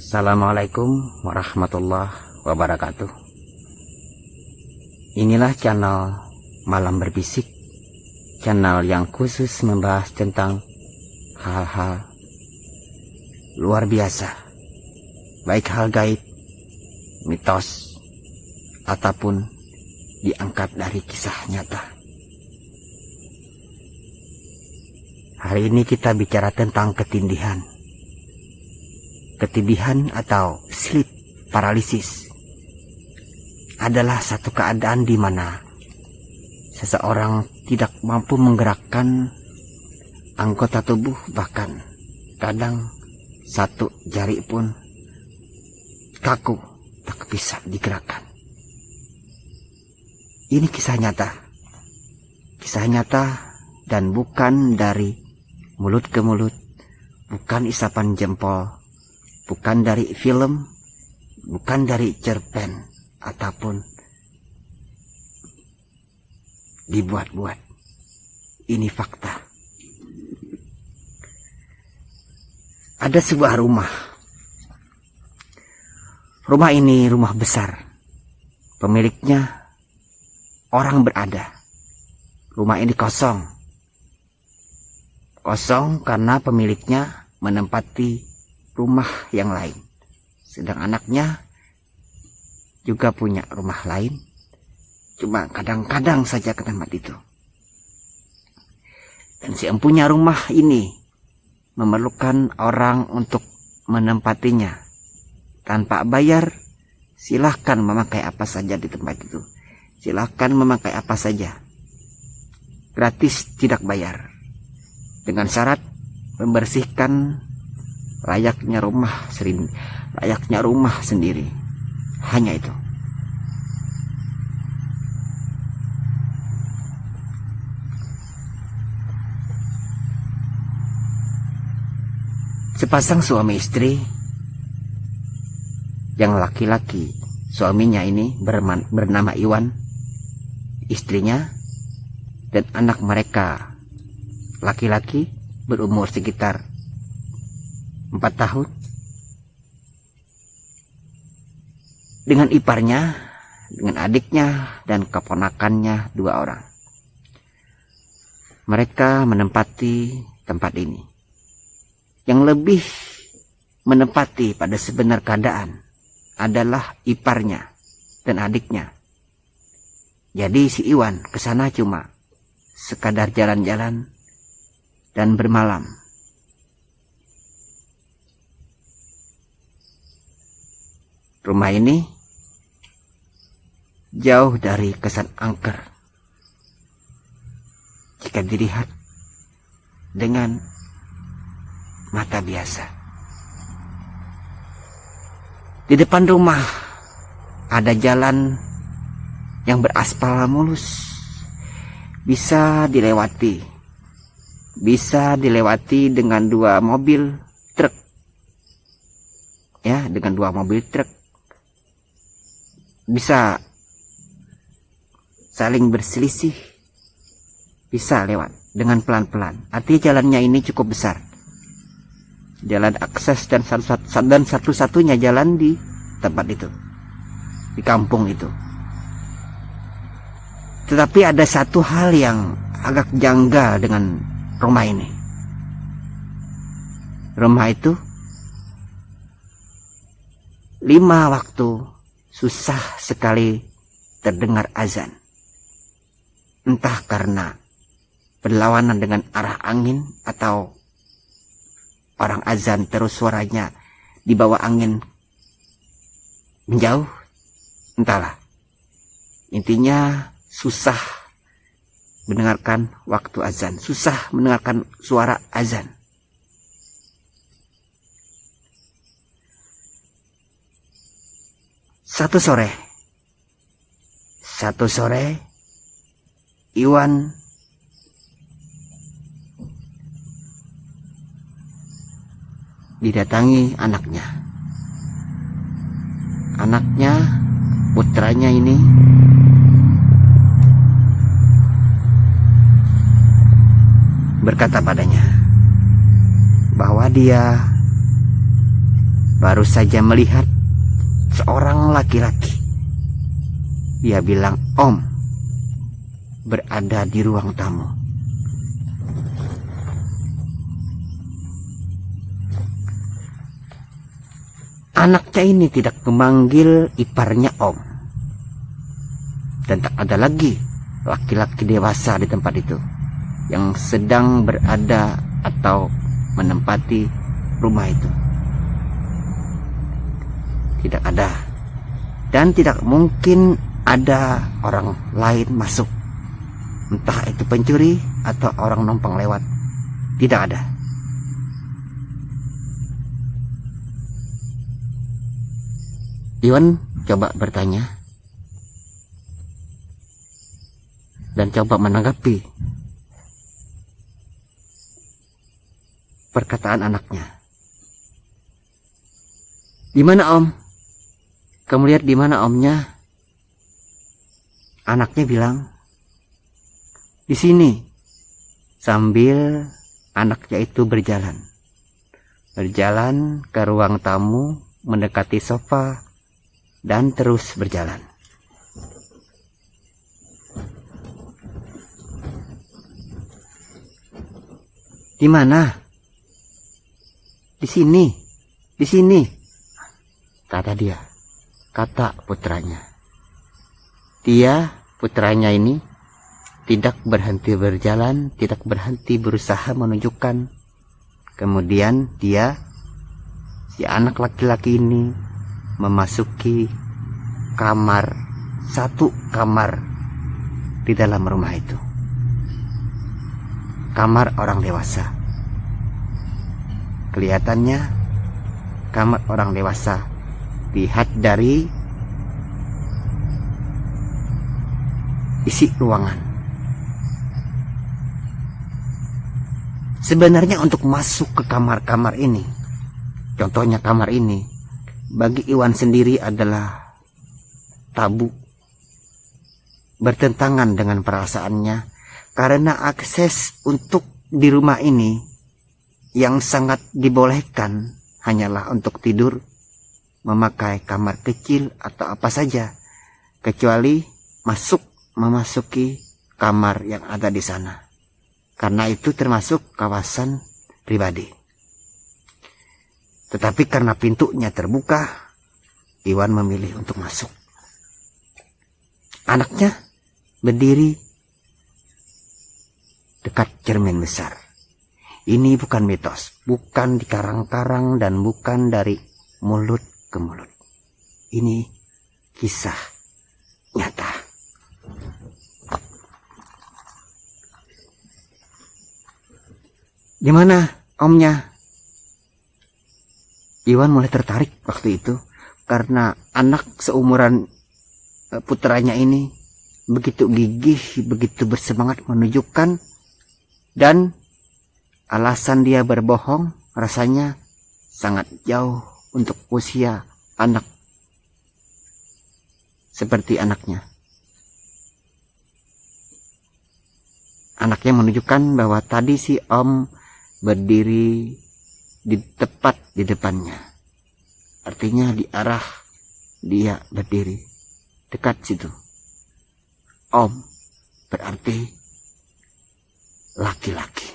Assalamualaikum warahmatullahi wabarakatuh. Inilah channel Malam Berbisik, channel yang khusus membahas tentang hal-hal luar biasa, baik hal gaib, mitos, ataupun diangkat dari kisah nyata. Hari ini kita bicara tentang ketindihan. Ketindihan atau sleep paralysis adalah satu keadaan di mana seseorang tidak mampu menggerakkan anggota tubuh, bahkan kadang satu jari pun kaku, tak bisa digerakkan. Ini kisah nyata dan bukan dari mulut ke mulut, bukan isapan jempol, bukan dari film, bukan dari cerpen, ataupun dibuat-buat. Ini fakta. Ada sebuah rumah. Rumah ini rumah besar. Pemiliknya orang berada. Rumah ini kosong. Kosong karena pemiliknya menempati rumah yang lain, sedang anaknya juga punya rumah lain, cuma kadang-kadang saja ke tempat itu. Dan si empunya rumah ini memerlukan orang untuk menempatinya tanpa bayar. Silahkan memakai apa saja di tempat itu, silahkan memakai apa saja, gratis, tidak bayar, dengan syarat membersihkan layaknya rumah sendiri. Hanya itu. Sepasang suami istri, yang laki-laki suaminya ini bernama Iwan, istrinya dan anak mereka laki-laki berumur sekitar 4 tahun, dengan iparnya, dengan adiknya, dan keponakannya 2 orang. Mereka menempati tempat ini. Yang lebih menempati pada sebenar keadaan adalah iparnya dan adiknya. Jadi si Iwan kesana cuma sekadar jalan-jalan dan bermalam. Rumah ini jauh dari kesan angker jika dilihat dengan mata biasa. Di depan rumah ada jalan yang beraspal mulus, bisa dilewati dengan 2 mobil truk, ya, dengan 2 mobil truk. Bisa saling berselisih, bisa lewat dengan pelan-pelan. Artinya jalannya ini cukup besar, jalan akses dan satu-satunya jalan di tempat itu, di kampung itu. Tetapi ada satu hal yang agak janggal dengan rumah ini. Rumah itu 5 waktu susah sekali terdengar azan. Entah karena berlawanan dengan arah angin atau orang azan terus suaranya di bawah angin menjauh, entahlah. Intinya susah mendengarkan waktu azan, susah mendengarkan suara azan. Satu sore, Iwan didatangi anaknya. Putranya ini berkata padanya bahwa dia baru saja melihat seorang laki-laki. Dia bilang, "Om," berada di ruang tamu. Anaknya ini tidak memanggil iparnya Om. Dan tak ada lagi laki-laki dewasa di tempat itu yang sedang berada atau menempati rumah itu. Tidak ada. Dan tidak mungkin ada orang lain masuk. Entah itu pencuri atau orang numpang lewat. Tidak ada. Iwan coba bertanya dan coba menanggapi perkataan anaknya. "Di mana Om? Kamu lihat di mana Omnya?" Anaknya bilang, "Di sini." Sambil anaknya itu berjalan ke ruang tamu, mendekati sofa, dan terus berjalan. "Di mana?" "Di sini, di sini," kata dia, kata putranya. Putranya ini tidak berhenti berjalan, tidak berhenti berusaha menunjukkan. Kemudian si anak laki-laki ini memasuki satu kamar di dalam rumah itu. Kamar orang dewasa. Kelihatannya kamar orang dewasa. Lihat dari isi ruangan. Sebenarnya untuk masuk ke kamar-kamar ini, contohnya kamar ini, bagi Iwan sendiri adalah tabu, bertentangan dengan perasaannya, karena akses untuk di rumah ini yang sangat dibolehkan hanyalah untuk tidur, memakai kamar kecil atau apa saja, kecuali memasuki kamar yang ada di sana, karena itu termasuk kawasan pribadi. Tetapi karena pintunya terbuka, Iwan memilih untuk masuk. Anaknya berdiri dekat cermin besar. Ini bukan mitos, bukan dikarang-karang, dan bukan dari mulut ke mulut. Ini kisah nyata. "Di mana Omnya?" Iwan mulai tertarik waktu itu karena anak seumuran putranya ini begitu gigih, begitu bersemangat menunjukkan, dan alasan dia berbohong rasanya sangat jauh untuk usia anak seperti anaknya. Anaknya menunjukkan bahwa tadi si Om berdiri tepat di depannya. Artinya di arah dia berdiri, dekat situ. Om berarti laki-laki.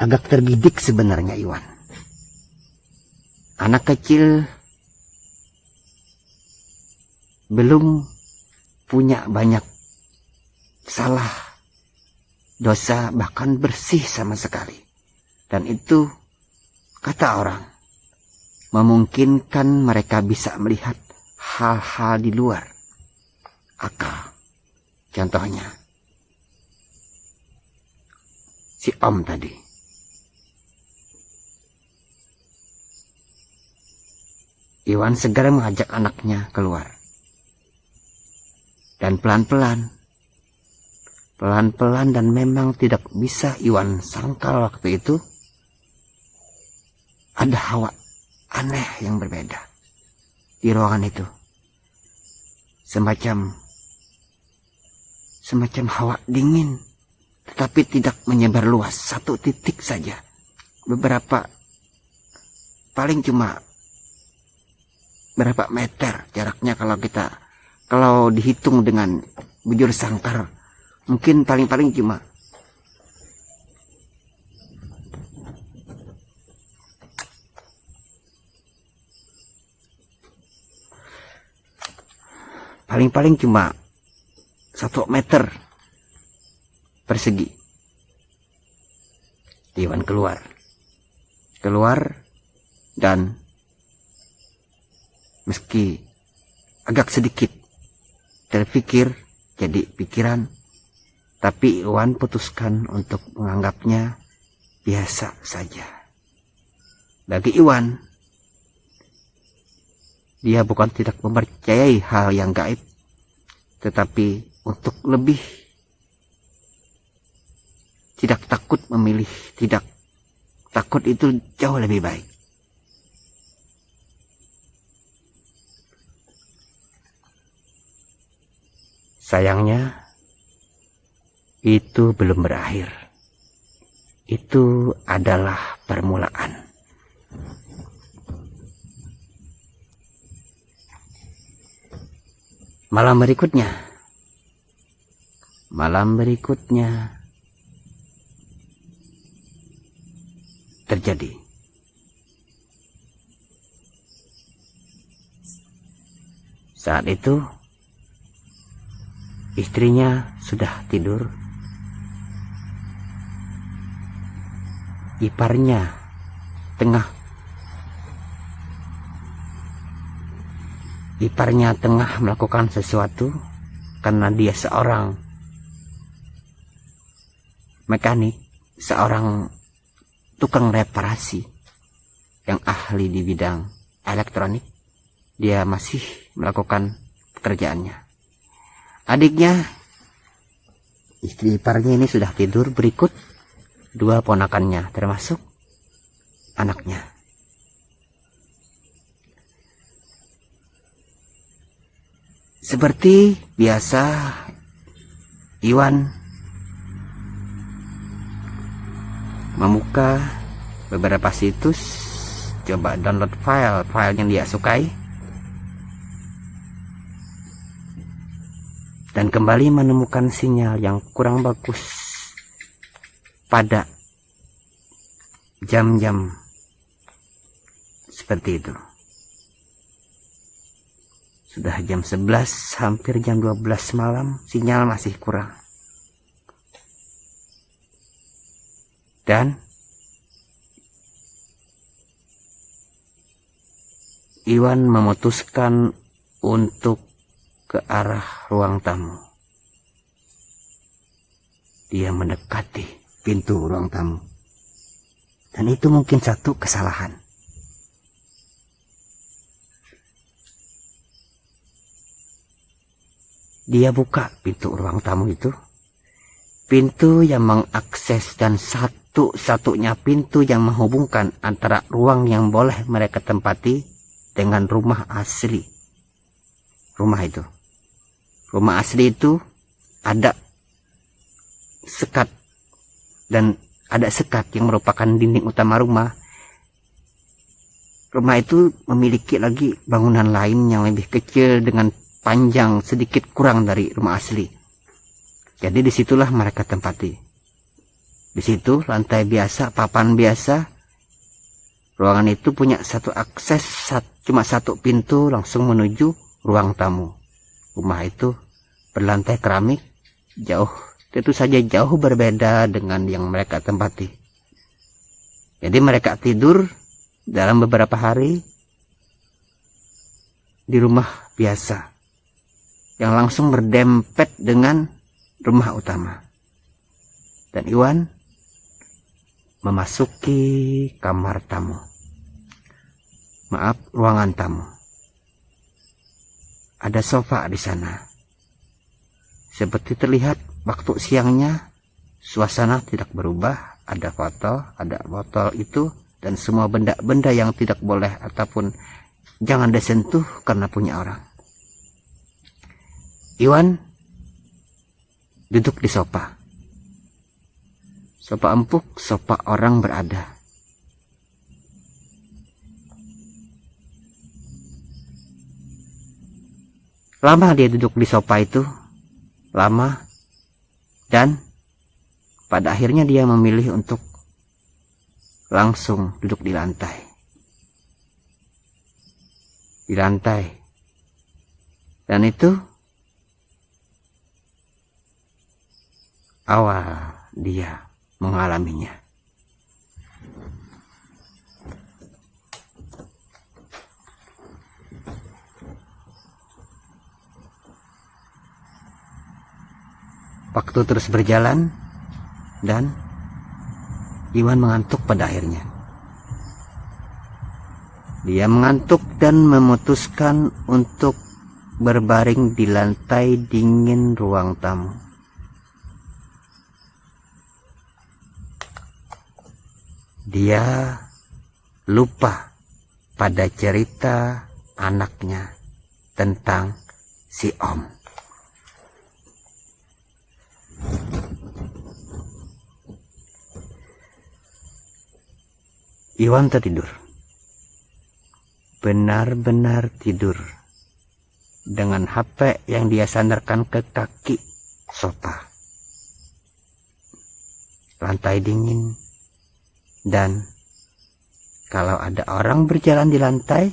Agak terbidik sebenarnya Iwan. Anak kecil belum punya banyak salah, dosa, bahkan bersih sama sekali. Dan itu, kata orang, memungkinkan mereka bisa melihat hal-hal di luar akal. Contohnya, si Om tadi. Iwan segera mengajak anaknya keluar. Dan pelan-pelan dan memang tidak bisa Iwan sangkal waktu itu, ada hawa aneh yang berbeda di ruangan itu. Semacam hawa dingin, tetapi tidak menyebar luas, satu titik saja beberapa, paling cuma berapa meter jaraknya kalau dihitung dengan bujur sangkar, mungkin paling cuma paling cuma 1 meter persegi. Iwan keluar dan meski agak sedikit terpikir jadi pikiran, tapi Iwan putuskan untuk menganggapnya biasa saja. Bagi Iwan, dia bukan tidak mempercayai hal yang gaib, tetapi untuk lebih tidak takut memilih tidak takut itu jauh lebih baik. Sayangnya, itu belum berakhir. Itu adalah permulaan. Malam berikutnya terjadi. Saat itu istrinya sudah tidur. Iparnya tengah melakukan sesuatu karena dia seorang mekanik, seorang tukang reparasi yang ahli di bidang elektronik. Dia masih melakukan pekerjaannya. Adiknya, istri iparnya ini sudah tidur, berikut 2 ponakannya termasuk anaknya. Seperti biasa, Iwan membuka beberapa situs, coba download file yang dia sukai, dan kembali menemukan sinyal yang kurang bagus pada jam-jam seperti itu. Sudah jam 11, hampir jam 12 malam, sinyal masih kurang. Dan Iwan memutuskan untuk ke arah ruang tamu. Dia mendekati pintu ruang tamu. Dan itu mungkin satu kesalahan. Dia buka pintu ruang tamu itu. Pintu yang mengakses dan satu-satunya pintu yang menghubungkan antara ruang yang boleh mereka tempati dengan rumah asli. Rumah asli itu ada sekat, dan ada sekat yang merupakan dinding utama rumah. Rumah itu memiliki lagi bangunan lain yang lebih kecil dengan panjang sedikit kurang dari rumah asli. Jadi disitulah mereka tempati. Di situ lantai biasa, papan biasa. Ruangan itu punya satu akses, cuma satu pintu langsung menuju ruang tamu. Rumah itu berlantai keramik, tentu saja jauh berbeda dengan yang mereka tempati. Jadi mereka tidur dalam beberapa hari di rumah biasa yang langsung berdempet dengan rumah utama. Dan Iwan memasuki kamar tamu. Ruangan tamu. Ada sofa di sana. Seperti terlihat waktu siangnya, suasana tidak berubah. Ada foto, ada botol itu, dan semua benda-benda yang tidak boleh ataupun jangan disentuh karena punya orang. Iwan duduk di sofa. Sofa empuk, sofa orang berada. Lama dia duduk di sofa itu, lama, dan pada akhirnya dia memilih untuk langsung duduk di lantai. Di lantai. Dan itu awal dia mengalaminya. Waktu terus berjalan dan Iwan mengantuk pada akhirnya. Dia mengantuk dan memutuskan untuk berbaring di lantai dingin ruang tamu. Dia lupa pada cerita anaknya tentang si Om. Iwan tertidur. Benar-benar tidur. Dengan HP yang dia sandarkan ke kaki sofa. Lantai dingin. Dan kalau ada orang berjalan di lantai,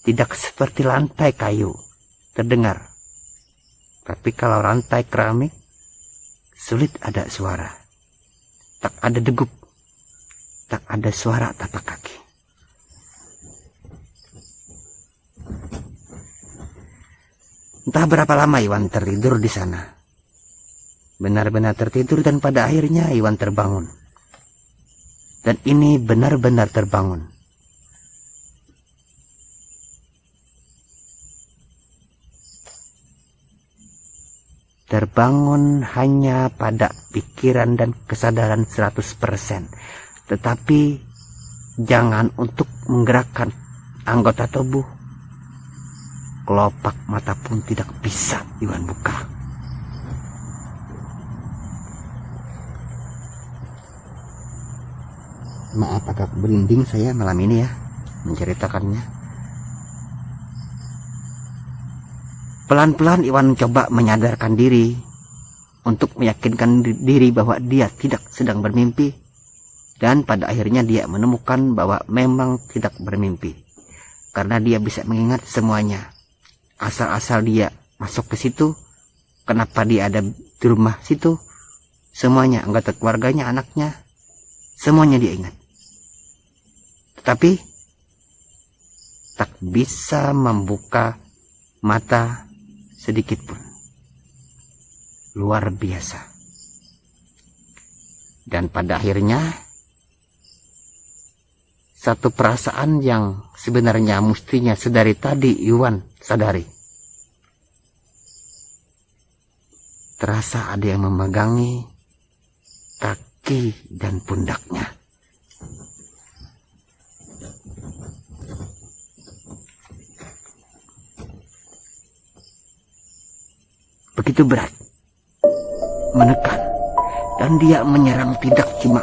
tidak seperti lantai kayu terdengar. Tapi kalau lantai keramik, sulit ada suara. Tak ada degup. Tak ada suara tapak kaki. Entah berapa lama Iwan tertidur di sana. Benar-benar tertidur dan pada akhirnya Iwan terbangun. Dan ini benar-benar terbangun. Terbangun hanya pada pikiran dan kesadaran 100%. Tetapi jangan untuk menggerakkan anggota tubuh. Kelopak mata pun tidak bisa Iwan buka. Maaf agak berinding saya malam ini ya menceritakannya. Pelan-pelan Iwan mencoba menyadarkan diri untuk meyakinkan diri bahwa dia tidak sedang bermimpi. Dan pada akhirnya dia menemukan bahwa memang tidak bermimpi. Karena dia bisa mengingat semuanya. Asal-asal dia masuk ke situ, kenapa dia ada di rumah situ, semuanya, anggota keluarganya, anaknya, semuanya dia ingat. Tetapi tak bisa membuka mata sedikit pun. Luar biasa. Dan pada akhirnya satu perasaan yang sebenarnya mestinya sedari tadi Iwan sadari. Terasa ada yang memegangi kaki dan pundaknya. Begitu berat, menekan, dan dia menyerang tidak cuma